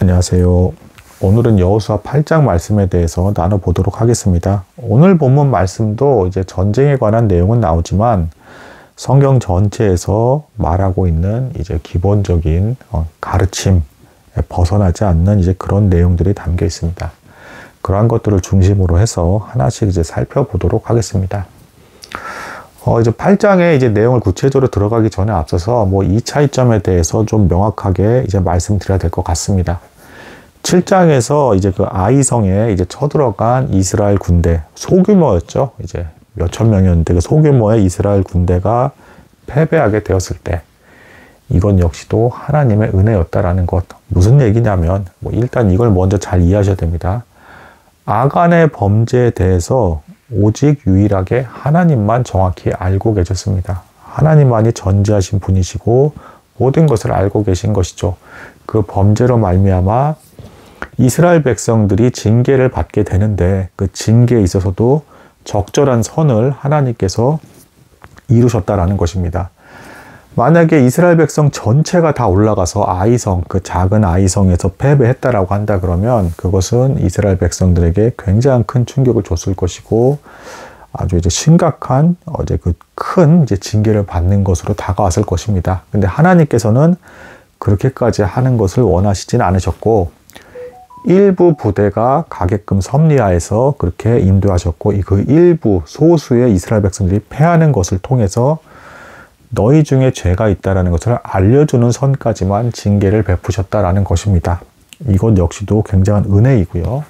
안녕하세요. 오늘은 여호수아 8장 말씀에 대해서 나눠보도록 하겠습니다. 오늘 본문 말씀도 이제 전쟁에 관한 내용은 나오지만 성경 전체에서 말하고 있는 이제 기본적인 가르침에 벗어나지 않는 이제 그런 내용들이 담겨 있습니다. 그러한 것들을 중심으로 해서 하나씩 이제 살펴보도록 하겠습니다. 이제 8장에 이제 내용을 구체적으로 들어가기 전에 앞서서 이 차이점에 대해서 좀 명확하게 이제 말씀드려야 될 것 같습니다. 7장에서 이제 그 아이성에 이제 쳐들어간 이스라엘 군대, 소규모였죠. 이제 몇천 명이었는데 그 소규모의 이스라엘 군대가 패배하게 되었을 때 이건 역시도 하나님의 은혜였다라는 것. 무슨 얘기냐면 일단 이걸 먼저 잘 이해하셔야 됩니다. 아간의 범죄에 대해서 오직 유일하게 하나님만 정확히 알고 계셨습니다. 하나님만이 전지하신 분이시고 모든 것을 알고 계신 것이죠. 그 범죄로 말미암아 이스라엘 백성들이 징계를 받게 되는데 그 징계에 있어서도 적절한 선을 하나님께서 이루셨다라는 것입니다. 만약에 이스라엘 백성 전체가 다 올라가서 아이성, 그 작은 아이성에서 패배했다라고 한다 그러면 그것은 이스라엘 백성들에게 굉장히 큰 충격을 줬을 것이고 아주 이제 심각한 이제 그 큰 이제 징계를 받는 것으로 다가왔을 것입니다. 근데 하나님께서는 그렇게까지 하는 것을 원하시진 않으셨고 일부 부대가 가게끔 섭리하여서 그렇게 인도하셨고 그 일부 소수의 이스라엘 백성들이 패하는 것을 통해서 너희 중에 죄가 있다라는 것을 알려주는 선까지만 징계를 베푸셨다라는 것입니다. 이것 역시도 굉장한 은혜이고요.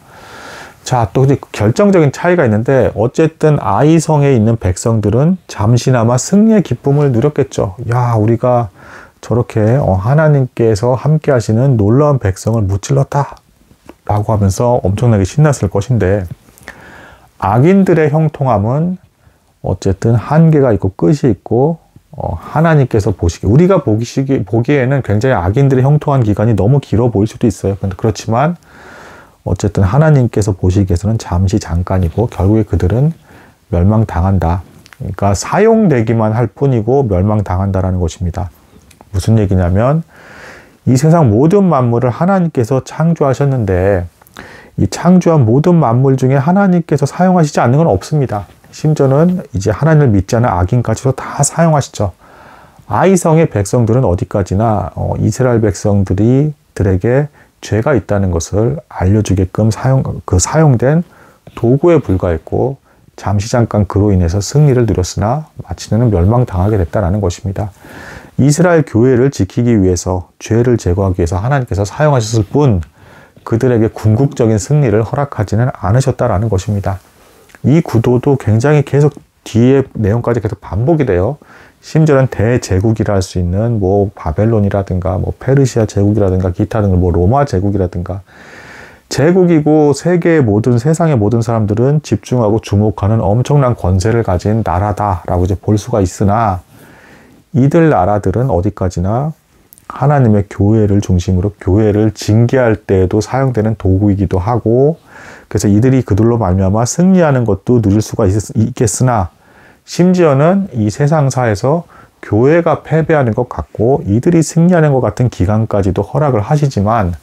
자, 또 이제 결정적인 차이가 있는데 어쨌든 아이성에 있는 백성들은 잠시나마 승리의 기쁨을 누렸겠죠. 야, 우리가 저렇게 하나님께서 함께 하시는 놀라운 백성을 무찔렀다 라고 하면서 엄청나게 신났을 것인데 악인들의 형통함은 어쨌든 한계가 있고 끝이 있고 하나님께서 보시기에 우리가 보기에는 굉장히 악인들의 형통한 기간이 너무 길어 보일 수도 있어요. 그렇지만 어쨌든 하나님께서 보시기에서는 잠시 잠깐이고 결국에 그들은 멸망당한다. 그러니까 사용되기만 할 뿐이고 멸망당한다라는 것입니다. 무슨 얘기냐면 이 세상 모든 만물을 하나님께서 창조하셨는데 이 창조한 모든 만물 중에 하나님께서 사용하시지 않는 건 없습니다. 심지어는 이제 하나님을 믿지 않는 악인까지도 다 사용하시죠. 아이성의 백성들은 어디까지나 이스라엘 백성들에게 죄가 있다는 것을 알려주게끔 사용된 도구에 불과했고 잠시 잠깐 그로 인해서 승리를 누렸으나 마침내는 멸망당하게 됐다는 것입니다. 이스라엘 교회를 지키기 위해서 죄를 제거하기 위해서 하나님께서 사용하셨을 뿐 그들에게 궁극적인 승리를 허락하지는 않으셨다라는 것입니다. 이 구도도 굉장히 계속 뒤에 내용까지 계속 반복이 돼요. 심지어는 대제국이라 할 수 있는 바벨론이라든가 페르시아 제국이라든가 기타 등등 로마 제국이라든가 제국이고 세상의 모든 사람들은 집중하고 주목하는 엄청난 권세를 가진 나라다라고 이제 볼 수가 있으나 이들 나라들은 어디까지나 하나님의 교회를 중심으로 교회를 징계할 때에도 사용되는 도구이기도 하고 그래서 이들이 그들로 말미암아 승리하는 것도 누릴 수가 있겠으나 심지어는 이 세상사에서 교회가 패배하는 것 같고 이들이 승리하는 것 같은 기간까지도 허락을 하시지만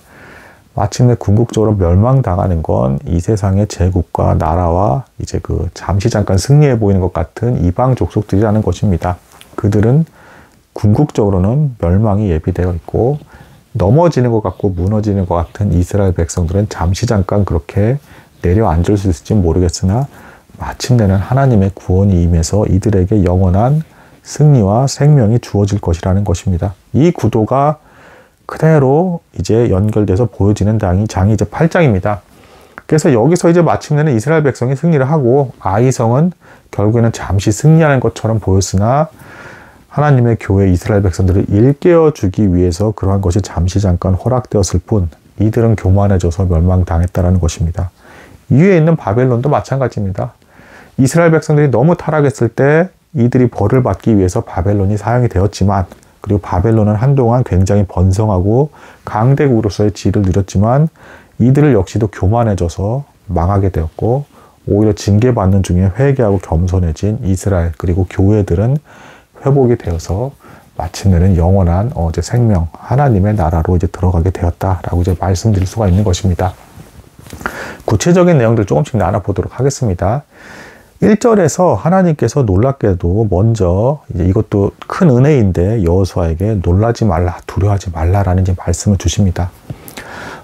마침내 궁극적으로 멸망당하는 건 이 세상의 제국과 나라와 이제 그 잠시 잠깐 승리해 보이는 것 같은 이방 족속들이라는 것입니다. 그들은 궁극적으로는 멸망이 예비되어 있고 넘어지는 것 같고 무너지는 것 같은 이스라엘 백성들은 잠시 잠깐 그렇게 내려앉을 수 있을지 모르겠으나 마침내는 하나님의 구원이 임해서 이들에게 영원한 승리와 생명이 주어질 것이라는 것입니다. 이 구도가 그대로 이제 연결돼서 보여지는 장이 이제 8장입니다. 그래서 여기서 이제 마침내는 이스라엘 백성이 승리를 하고 아이성은 결국에는 잠시 승리하는 것처럼 보였으나 하나님의 교회 이스라엘 백성들을 일깨워 주기 위해서 그러한 것이 잠시 잠깐 허락되었을 뿐 이들은 교만해져서 멸망당했다는 것입니다. 이위에 있는 바벨론도 마찬가지입니다. 이스라엘 백성들이 너무 타락했을 때 이들이 벌을 받기 위해서 바벨론이 사용이 되었지만 그리고 바벨론은 한동안 굉장히 번성하고 강대국으로서의 지위를 누렸지만 이들을 역시도 교만해져서 망하게 되었고 오히려 징계받는 중에 회개하고 겸손해진 이스라엘 그리고 교회들은 회복이 되어서 마침내는 영원한 이제 생명, 하나님의 나라로 이제 들어가게 되었다라고 이제 말씀드릴 수가 있는 것입니다. 구체적인 내용들 조금씩 나눠보도록 하겠습니다. 1절에서 하나님께서 놀랍게도 먼저 이제 이것도 큰 은혜인데 여호수아에게 놀라지 말라, 두려워하지 말라라는 이제 말씀을 주십니다.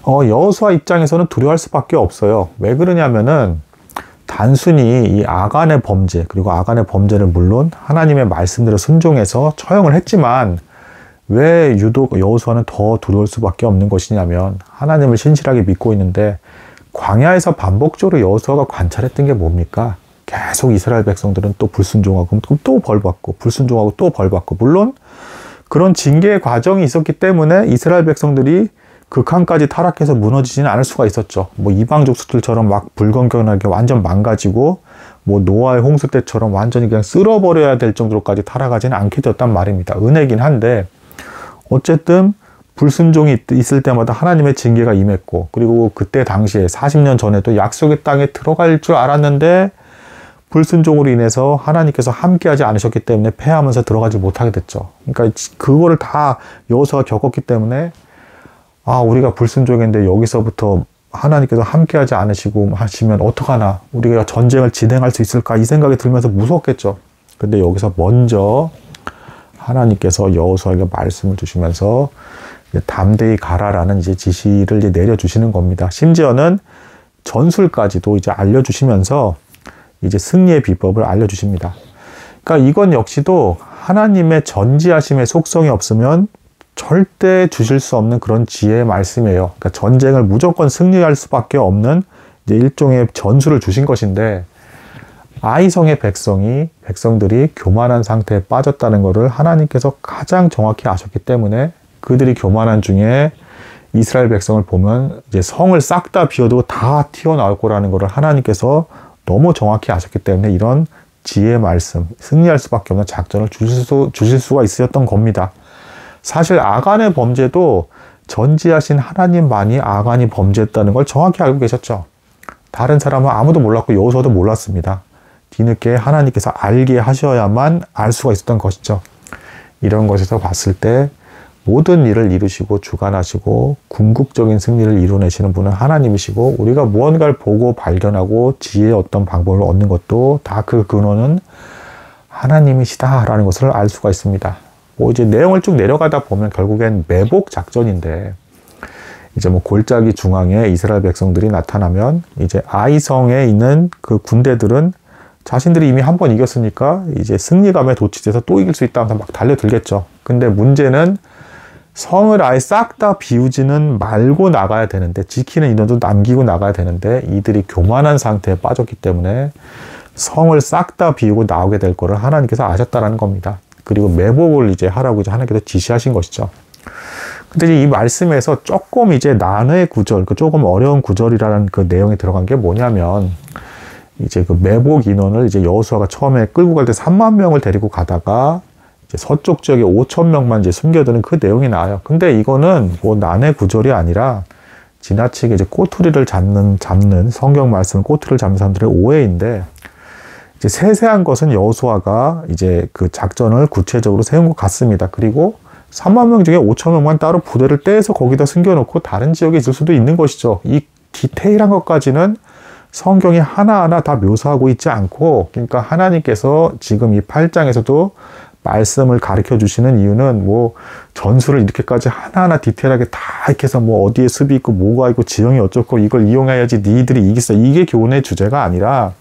여호수아 입장에서는 두려워할 수밖에 없어요. 왜 그러냐면은 단순히 이 아간의 범죄, 그리고 아간의 범죄를 물론 하나님의 말씀대로 순종해서 처형을 했지만 왜 유독 여호수아는 더 두려울 수밖에 없는 것이냐면 하나님을 신실하게 믿고 있는데 광야에서 반복적으로 여호수아가 관찰했던 게 뭡니까? 계속 이스라엘 백성들은 또 불순종하고 또 벌받고 불순종하고 또 벌받고, 물론 그런 징계의 과정이 있었기 때문에 이스라엘 백성들이 극한까지 타락해서 무너지지는 않을 수가 있었죠. 뭐 이방 족속들처럼 막 불건전하게 완전 망가지고 뭐 노아의 홍수 때처럼 완전히 그냥 쓸어버려야 될 정도로까지 타락하지는 않게 되었단 말입니다. 은혜긴 한데 어쨌든 불순종이 있을 때마다 하나님의 징계가 임했고, 그리고 그때 당시에 40년 전에도 약속의 땅에 들어갈 줄 알았는데 불순종으로 인해서 하나님께서 함께하지 않으셨기 때문에 패하면서 들어가지 못하게 됐죠. 그러니까 그거를 다 여호수아가 겪었기 때문에 우리가 불순종인데 여기서부터 하나님께서 함께하지 않으시고 하시면 어떡하나, 우리가 전쟁을 진행할 수 있을까, 이 생각이 들면서 무섭겠죠. 근데 여기서 먼저 하나님께서 여호수아에게 말씀을 주시면서 담대히 가라라는 이제 지시를 이제 내려주시는 겁니다. 심지어는 전술까지도 이제 알려주시면서 이제 승리의 비법을 알려주십니다. 그러니까 이건 역시도 하나님의 전지하심의 속성이 없으면 절대 주실 수 없는 그런 지혜의 말씀이에요. 그러니까 전쟁을 무조건 승리할 수밖에 없는 이제 일종의 전술을 주신 것인데, 아이성의 백성들이 교만한 상태에 빠졌다는 것을 하나님께서 가장 정확히 아셨기 때문에 그들이 교만한 중에 이스라엘 백성을 보면 이제 성을 싹 다 비워두고 다 튀어나올 거라는 것을 하나님께서 너무 정확히 아셨기 때문에 이런 지혜의 말씀, 승리할 수밖에 없는 작전을 주실 수가 있었던 겁니다. 사실 아간의 범죄도 전지하신 하나님만이 아간이 범죄했다는 걸 정확히 알고 계셨죠. 다른 사람은 아무도 몰랐고 여호수아도 몰랐습니다. 뒤늦게 하나님께서 알게 하셔야만 알 수가 있었던 것이죠. 이런 것에서 봤을 때 모든 일을 이루시고 주관하시고 궁극적인 승리를 이루내시는 분은 하나님이시고, 우리가 무언가를 보고 발견하고 지혜의 어떤 방법을 얻는 것도 다 그 근원은 하나님이시다라는 것을 알 수가 있습니다. 뭐 이제 내용을 쭉 내려가다 보면 결국엔 매복 작전인데, 이제 뭐 골짜기 중앙에 이스라엘 백성들이 나타나면 이제 아이성에 있는 그 군대들은 자신들이 이미 한 번 이겼으니까 이제 승리감에 도취돼서 또 이길 수 있다 하면서 막 달려들겠죠. 근데 문제는 성을 아예 싹 다 비우지는 말고 나가야 되는데, 지키는 인원도 남기고 나가야 되는데 이들이 교만한 상태에 빠졌기 때문에 성을 싹 다 비우고 나오게 될 거를 하나님께서 아셨다라는 겁니다. 그리고 매복을 이제 하라고 이제 하나님께서 지시하신 것이죠. 근데 이 말씀에서 조금 이제 난의 구절, 조금 어려운 구절이라는 그 내용이 들어간 게 뭐냐면, 이제 그 매복 인원을 이제 여호수아가 처음에 끌고 갈 때 3만 명을 데리고 가다가 이제 서쪽 지역에 5천 명만 이제 숨겨두는 그 내용이 나와요. 근데 이거는 뭐 난의 구절이 아니라 지나치게 이제 꼬투리를 잡는 성경 말씀 꼬투리를 잡는 사람들의 오해인데, 이제 세세한 것은 여호수아가 이제 그 작전을 구체적으로 세운 것 같습니다. 그리고 3만 명 중에 5천 명만 따로 부대를 떼서 거기다 숨겨놓고 다른 지역에 있을 수도 있는 것이죠. 이 디테일한 것까지는 성경이 하나하나 다 묘사하고 있지 않고, 그러니까 하나님께서 지금 이 8장에서도 말씀을 가르쳐 주시는 이유는 뭐 전술을 이렇게까지 하나하나 디테일하게 다 이렇게 해서 뭐 어디에 습이 있고 뭐가 있고 지형이 어쩌고 이걸 이용해야지 니들이 이기겠어, 이게 교훈의 주제가 아니라,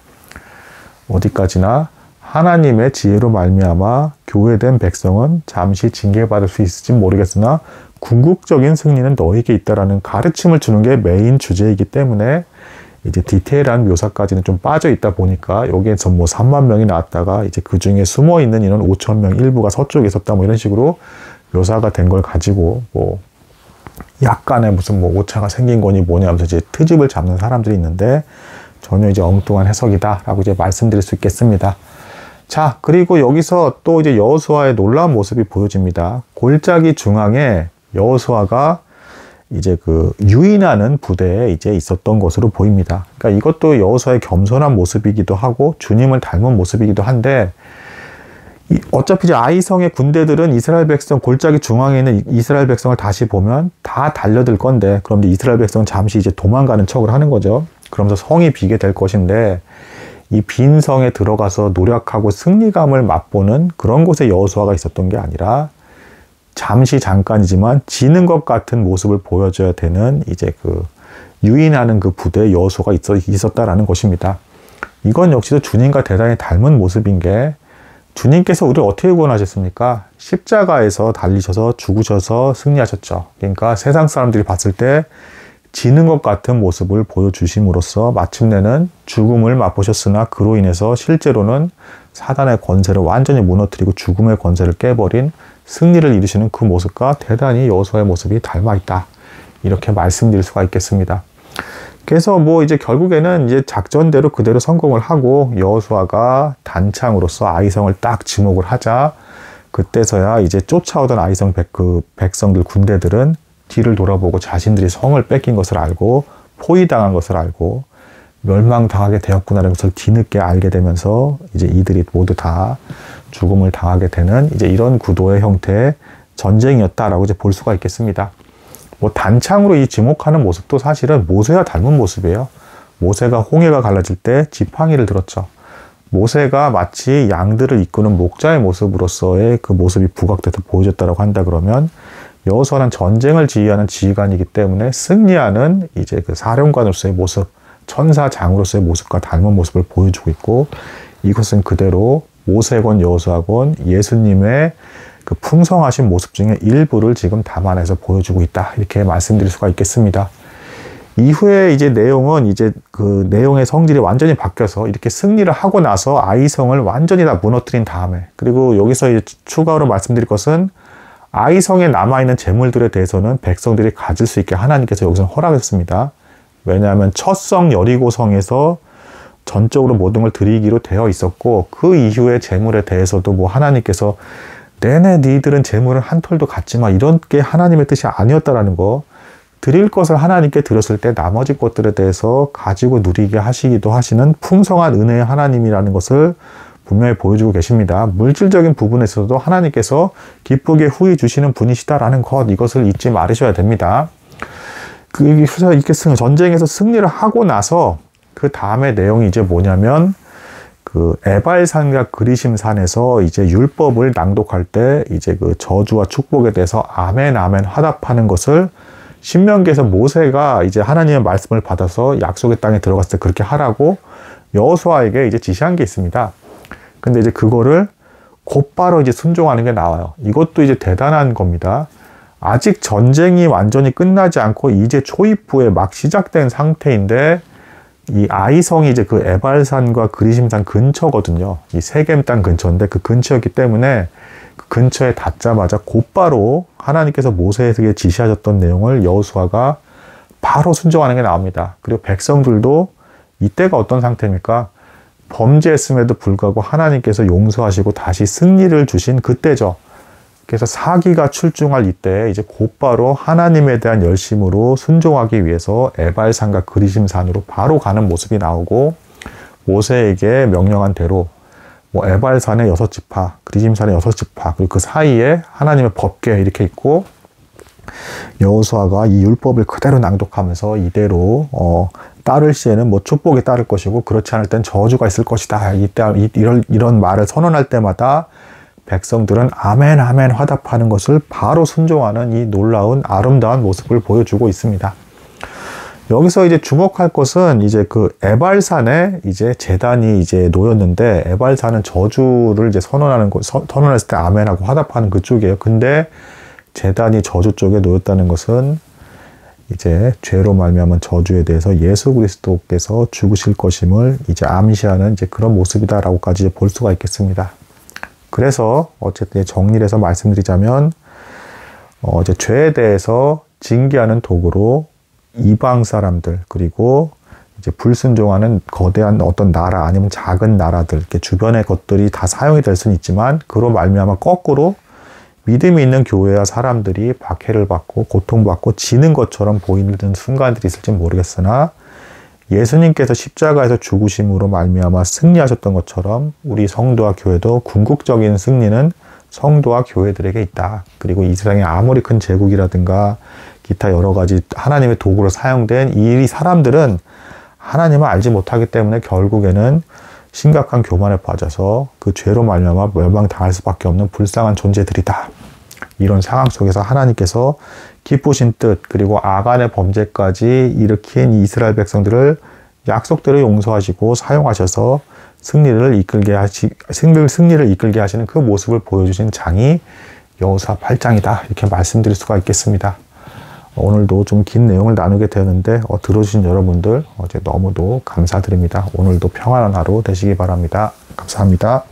어디까지나 하나님의 지혜로 말미암아 교회된 백성은 잠시 징계받을 수 있을지 모르겠으나 궁극적인 승리는 너에게 있다라는 가르침을 주는 게 메인 주제이기 때문에 이제 디테일한 묘사까지는 좀 빠져 있다 보니까 여기에서 뭐 3만 명이 나왔다가 이제 그 중에 숨어 있는 인원 5천 명 일부가 서쪽에 있었다 뭐 이런 식으로 묘사가 된 걸 가지고 뭐 약간의 무슨 뭐 오차가 생긴 거니 뭐냐 하면서 이제 트집을 잡는 사람들이 있는데, 전혀 이제 엉뚱한 해석이다라고 이제 말씀드릴 수 있겠습니다. 자, 그리고 여기서 또 이제 여호수아의 놀라운 모습이 보여집니다. 골짜기 중앙에 여호수아가 이제 그 유인하는 부대에 이제 있었던 것으로 보입니다. 그러니까 이것도 여호수아의 겸손한 모습이기도 하고 주님을 닮은 모습이기도 한데, 어차피 이제 아이성의 군대들은 이스라엘 백성 골짜기 중앙에 있는 이스라엘 백성을 다시 보면 다 달려들 건데, 그럼 이제 이스라엘 백성은 잠시 이제 도망가는 척을 하는 거죠. 그러면서 성이 비게 될 것인데, 이 빈 성에 들어가서 노력하고 승리감을 맛보는 그런 곳에 여호수아가 있었던 게 아니라 잠깐이지만 지는 것 같은 모습을 보여줘야 되는 이제 그 유인하는 그 부대에 여호수아가 있었다라는 것입니다. 이건 역시도 주님과 대단히 닮은 모습인 게, 주님께서 우리를 어떻게 구원하셨습니까? 십자가에서 달리셔서 죽으셔서 승리하셨죠. 그러니까 세상 사람들이 봤을 때 지는 것 같은 모습을 보여주심으로써 마침내는 죽음을 맛보셨으나 그로 인해서 실제로는 사단의 권세를 완전히 무너뜨리고 죽음의 권세를 깨버린 승리를 이루시는 그 모습과 대단히 여호수아의 모습이 닮아있다. 이렇게 말씀드릴 수가 있겠습니다. 그래서 뭐 이제 결국에는 이제 작전대로 그대로 성공을 하고 여호수아가 단창으로서 아이성을 딱 지목을 하자, 그때서야 이제 쫓아오던 아이성 백성들 군대들은 뒤를 돌아보고 자신들이 성을 뺏긴 것을 알고 포위당한 것을 알고 멸망당하게 되었구나라는 것을 뒤늦게 알게 되면서 이제 이들이 모두 다 죽음을 당하게 되는 이제 이런 구도의 형태의 전쟁이었다라고 이제 볼 수가 있겠습니다. 뭐 단창으로 이 지목하는 모습도 사실은 모세와 닮은 모습이에요. 모세가 홍해가 갈라질 때 지팡이를 들었죠. 모세가 마치 양들을 이끄는 목자의 모습으로서의 그 모습이 부각돼서 보여졌다고 한다 그러면, 여호수아는 전쟁을 지휘하는 지휘관이기 때문에 승리하는 이제 그 사령관으로서의 모습, 천사장으로서의 모습과 닮은 모습을 보여주고 있고, 이것은 그대로 모세건 여호수아건 예수님의 그 풍성하신 모습 중에 일부를 지금 담아내서 보여주고 있다. 이렇게 말씀드릴 수가 있겠습니다. 이후에 이제 내용은 이제 그 내용의 성질이 완전히 바뀌어서 이렇게 승리를 하고 나서 아이성을 완전히 다 무너뜨린 다음에, 그리고 여기서 이제 추가로 말씀드릴 것은 아이성에 남아있는 재물들에 대해서는 백성들이 가질 수 있게 하나님께서 여기서 허락했습니다. 왜냐하면 첫 성 여리고성에서 전적으로 모든 걸 드리기로 되어 있었고, 그 이후의 재물에 대해서도 뭐 하나님께서 내내 니들은 재물을 한 톨도 갖지 마, 이런 게 하나님의 뜻이 아니었다라는 거, 드릴 것을 하나님께 드렸을 때 나머지 것들에 대해서 가지고 누리게 하시기도 하시는 풍성한 은혜의 하나님이라는 것을 분명히 보여주고 계십니다. 물질적인 부분에서도 하나님께서 기쁘게 후히 주시는 분이시다라는 것, 이것을 잊지 말으셔야 됩니다. 그래서 이렇게 전쟁에서 승리를 하고 나서 그 다음에 내용이 이제 뭐냐면, 그 에발산과 그리심산에서 이제 율법을 낭독할 때 이제 그 저주와 축복에 대해서 아멘 아멘 화답하는 것을 신명기에서 모세가 이제 하나님의 말씀을 받아서 약속의 땅에 들어갔을 때 그렇게 하라고 여호수아에게 이제 지시한 게 있습니다. 근데 이제 그거를 곧바로 이제 순종하는 게 나와요. 이것도 이제 대단한 겁니다. 아직 전쟁이 완전히 끝나지 않고 이제 초입부에 막 시작된 상태인데, 이 아이성이 이제 그 에발산과 그리심산 근처거든요. 이 세겜 땅 근처인데 그 근처였기 때문에 그 근처에 닿자마자 곧바로 하나님께서 모세에게 지시하셨던 내용을 여호수아가 바로 순종하는 게 나옵니다. 그리고 백성들도 이때가 어떤 상태입니까? 범죄했음에도 불구하고 하나님께서 용서하시고 다시 승리를 주신 그때죠. 그래서 사기가 출중할 이때 이제 곧바로 하나님에 대한 열심으로 순종하기 위해서 에발산과 그리심산으로 바로 가는 모습이 나오고, 모세에게 명령한 대로 뭐 에발산의 6지파, 그리심산의 6지파, 그리고 그 사이에 하나님의 법궤 이렇게 있고, 여호수아가 이 율법을 그대로 낭독하면서 이대로 따를 시에는 뭐 축복이 따를 것이고 그렇지 않을 땐 저주가 있을 것이다. 이런 말을 선언할 때마다 백성들은 아멘 아멘 화답하는 것을 바로 순종하는 이 놀라운 아름다운 모습을 보여주고 있습니다. 여기서 이제 주목할 것은 이제 그 에발산에 이제 제단이 이제 놓였는데, 에발산은 저주를 이제 선언했을 때 아멘하고 화답하는 그쪽이에요. 근데 제단이 저주 쪽에 놓였다는 것은 이제 죄로 말미암은 저주에 대해서 예수 그리스도께서 죽으실 것임을 이제 암시하는 이제 그런 모습이다라고까지 볼 수가 있겠습니다. 그래서 어쨌든 정리를 해서 말씀드리자면, 이제 죄에 대해서 징계하는 도구로 이방 사람들, 그리고 이제 불순종하는 거대한 어떤 나라 아니면 작은 나라들, 이렇게 주변의 것들이 다 사용이 될 수는 있지만, 그로 말미암아 거꾸로 믿음이 있는 교회와 사람들이 박해를 받고 고통받고 지는 것처럼 보이는 순간들이 있을지 모르겠으나, 예수님께서 십자가에서 죽으심으로 말미암아 승리하셨던 것처럼 우리 성도와 교회도 궁극적인 승리는 성도와 교회들에게 있다. 그리고 이 세상에 아무리 큰 제국이라든가 기타 여러 가지 하나님의 도구로 사용된 이 사람들은 하나님을 알지 못하기 때문에 결국에는 심각한 교만에 빠져서 그 죄로 말미암아 멸망당할 수밖에 없는 불쌍한 존재들이다. 이런 상황 속에서 하나님께서 기쁘신 뜻 그리고 아간의 범죄까지 일으킨 이스라엘 백성들을 약속대로 용서하시고 사용하셔서 승리를 이끌게 하시는 그 모습을 보여주신 장이 여호수아 8장이다. 이렇게 말씀드릴 수가 있겠습니다. 오늘도 좀 긴 내용을 나누게 되었는데 들어주신 여러분들 너무도 감사드립니다. 오늘도 평안한 하루 되시기 바랍니다. 감사합니다.